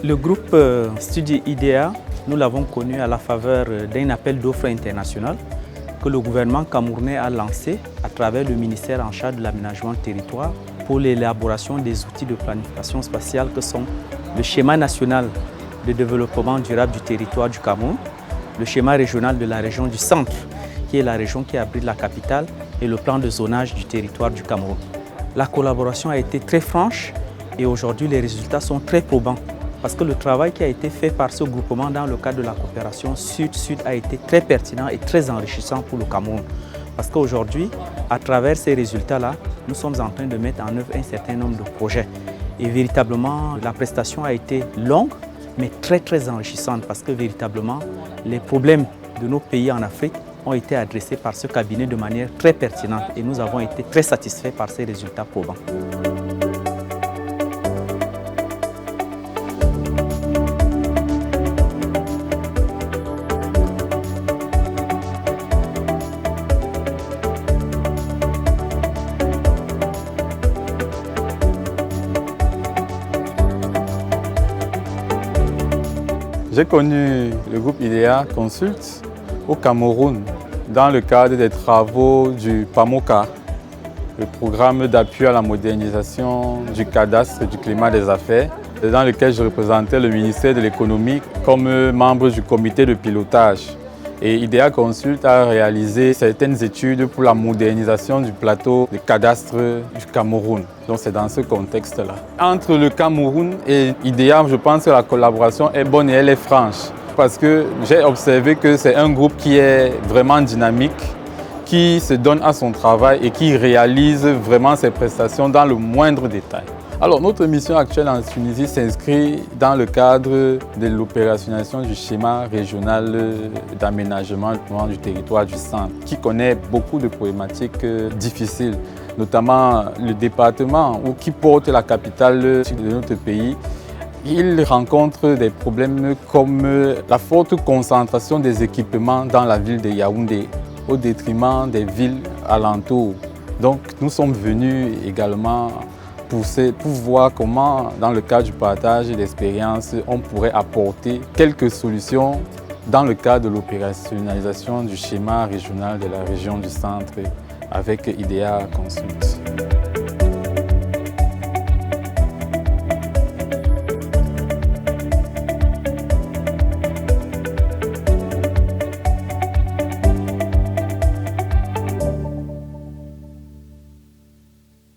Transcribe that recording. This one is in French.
Le groupe Studi IDEA, nous l'avons connu à la faveur d'un appel d'offres international que le gouvernement camerounais a lancé à travers le ministère en charge de l'aménagement du territoire pour l'élaboration des outils de planification spatiale que sont le schéma national de développement durable du territoire du Cameroun, le schéma régional de la région du centre, qui est la région qui abrite la capitale, et le plan de zonage du territoire du Cameroun. La collaboration a été très franche et aujourd'hui les résultats sont très probants parce que le travail qui a été fait par ce groupement dans le cadre de la coopération Sud-Sud a été très pertinent et très enrichissant pour le Cameroun. Parce qu'aujourd'hui, à travers ces résultats-là, nous sommes en train de mettre en œuvre un certain nombre de projets. Et véritablement, la prestation a été longue, mais très enrichissante parce que véritablement, les problèmes de nos pays en Afrique ont été adressés par ce cabinet de manière très pertinente et nous avons été très satisfaits par ces résultats probants. J'ai connu le groupe IDEA Consult au Cameroun dans le cadre des travaux du PAMOCA, le programme d'appui à la modernisation du cadastre du climat des affaires, dans lequel je représentais le ministère de l'économie comme membre du comité de pilotage. Et IDEA Consult a réalisé certaines études pour la modernisation du plateau de cadastre du Cameroun. Donc c'est dans ce contexte-là. Entre le Cameroun et IDEA, je pense que la collaboration est bonne et elle est franche. Parce que j'ai observé que c'est un groupe qui est vraiment dynamique, qui se donne à son travail et qui réalise vraiment ses prestations dans le moindre détail. Alors, notre mission actuelle en Tunisie s'inscrit dans le cadre de l'opérationnalisation du schéma régional d'aménagement du territoire du centre, qui connaît beaucoup de problématiques difficiles, notamment le département qui porte la capitale de notre pays. Il rencontre des problèmes comme la forte concentration des équipements dans la ville de Yaoundé, au détriment des villes alentours. Donc, nous sommes venus également pour voir comment, dans le cadre du partage d'expériences, on pourrait apporter quelques solutions dans le cadre de l'opérationnalisation du schéma régional de la région du centre avec IDEA Consult.